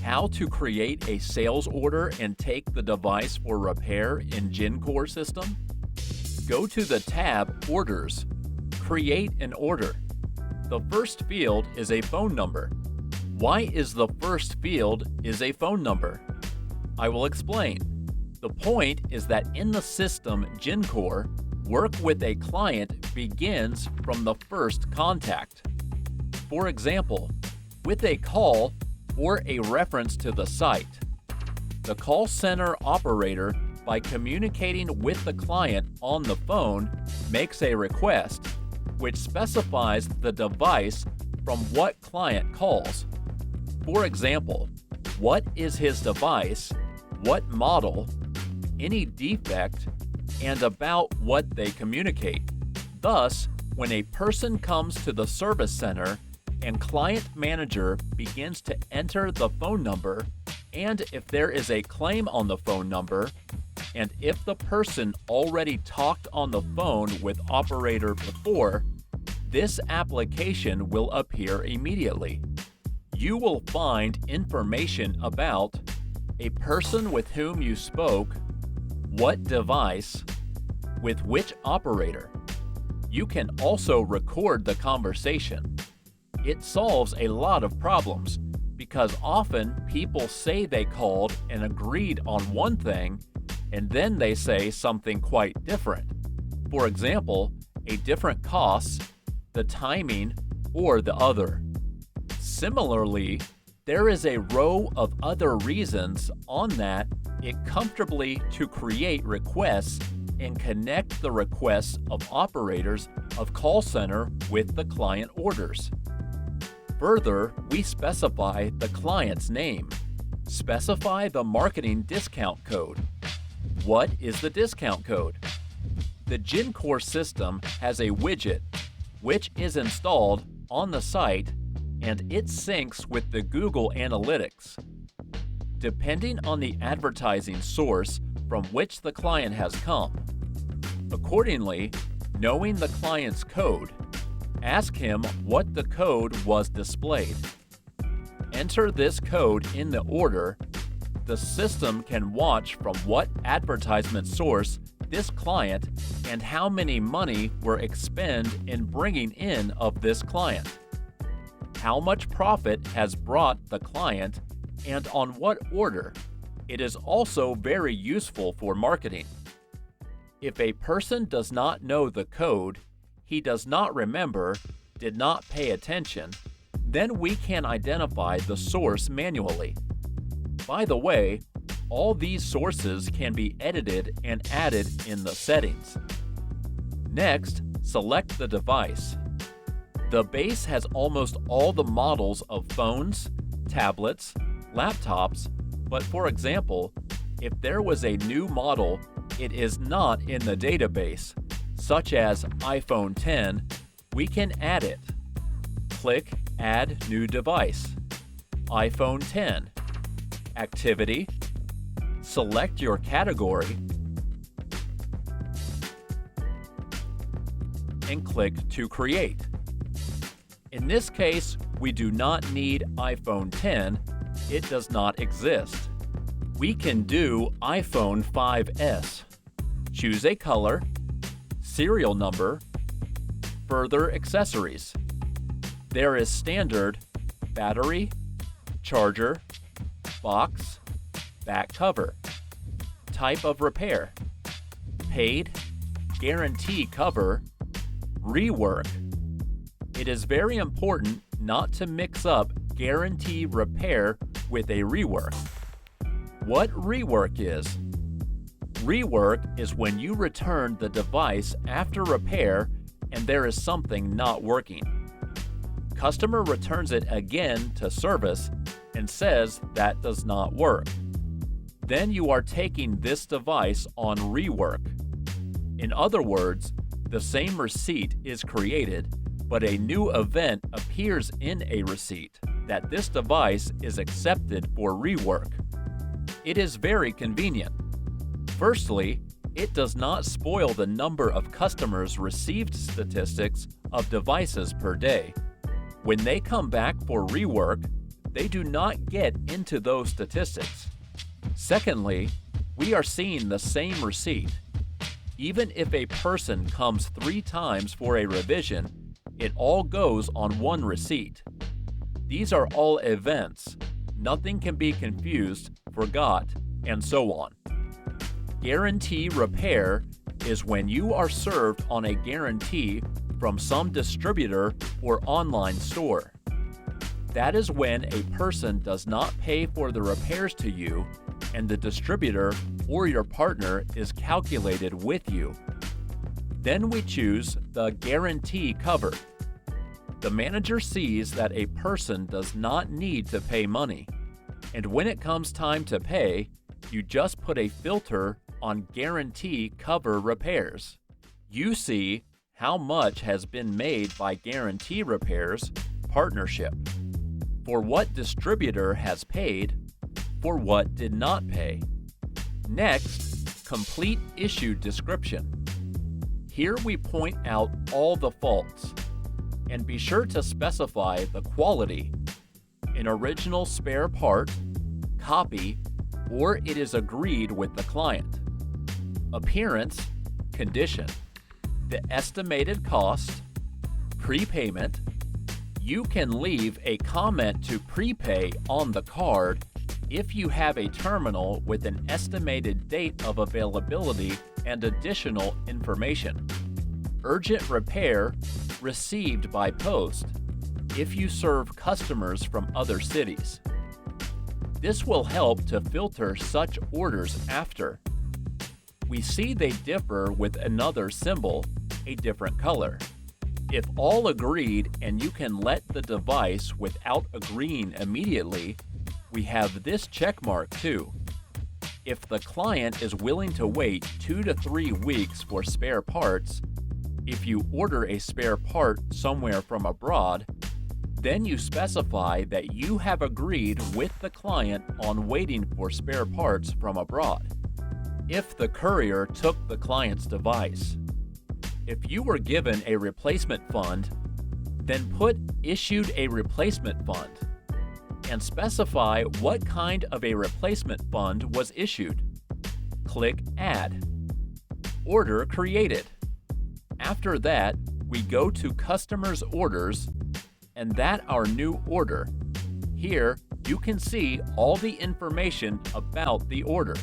how to create a sales order and take the device for repair in Gincore system? Go to the tab Orders. Create an order. The first field is a phone number. Why is the first field is a phone number? I will explain. The point is that in the system Gincore, work with a client begins from the first contact. For example, with a call or a reference to the site. The call center operator, by communicating with the client on the phone, makes a request, which specifies the device from what client calls. For example, what is his device, what model, any defect, and about what they communicate. Thus, when a person comes to the service center and client manager begins to enter the phone number, and if there is a claim on the phone number, and if the person already talked on the phone with operator before, this application will appear immediately. You will find information about a person with whom you spoke, what device, with which operator. You can also record the conversation. It solves a lot of problems because often people say they called and agreed on one thing and then they say something quite different. For example, a different cost, the timing, or the other. Similarly, there is a row of other reasons on that it comfortably to create requests and connect the requests of operators of call center with the client orders. Further, we specify the client's name. Specify the marketing discount code. What is the discount code? The Gincore system has a widget which is installed on the site and it syncs with the Google Analytics. Depending on the advertising source from which the client has come. Accordingly, knowing the client's code, ask him what the code was displayed. Enter this code in the order. The system can watch from what advertisement source this client and how many money were expended in bringing in of this client. How much profit has brought the client and on what order. It is also very useful for marketing. If a person does not know the code, he does not remember, did not pay attention, then we can identify the source manually. By the way, all these sources can be edited and added in the settings. Next, select the device. The base has almost all the models of phones, tablets, laptops, but for example, if there was a new model, it is not in the database, such as iPhone 10, we can add it. Click Add New Device. iPhone 10. Activity. Select your category and click to create. In this case, we do not need iPhone 10. It does not exist. We can do iPhone 5S. Choose a color, serial number, further accessories. There is standard, battery, charger, box, back cover, type of repair, paid, guarantee cover, rework. It is very important not to mix up guarantee repair with a rework. What rework is? Rework is when you return the device after repair and there is something not working. Customer returns it again to service and says that does not work. Then you are taking this device on rework. In other words, the same receipt is created, but a new event appears in a receipt that this device is accepted for rework. It is very convenient. Firstly, it does not spoil the number of customers received statistics of devices per day. When they come back for rework, they do not get into those statistics. Secondly, we are seeing the same receipt. Even if a person comes 3 times for a revision, it all goes on one receipt. These are all events. Nothing can be confused, forgot, and so on. Guarantee repair is when you are served on a guarantee from some distributor or online store. That is when a person does not pay for the repairs to you and the distributor or your partner is calculated with you. Then we choose the guarantee cover. The manager sees that a person does not need to pay money, and when it comes time to pay, you just put a filter on guarantee cover repairs. You see how much has been made by guarantee repairs partnership, for what distributor has paid, for what did not pay. Next, complete issue description. Here we point out all the faults, and be sure to specify the quality, an original spare part, copy, or it is agreed with the client. Appearance, condition, the estimated cost, prepayment. You can leave a comment to prepay on the card if you have a terminal with an estimated date of availability and additional information. Urgent repair received by post if you serve customers from other cities. This will help to filter such orders after. We see they differ with another symbol, a different color. If all agreed and you can let the device without agreeing immediately, we have this check mark too. If the client is willing to wait 2 to 3 weeks for spare parts, if you order a spare part somewhere from abroad, then you specify that you have agreed with the client on waiting for spare parts from abroad. If the courier took the client's device. If you were given a replacement fund, then put issued a replacement fund and specify what kind of a replacement fund was issued. Click Add. Order created. After that, we go to Customers' Orders, and that our new order. Here, you can see all the information about the order.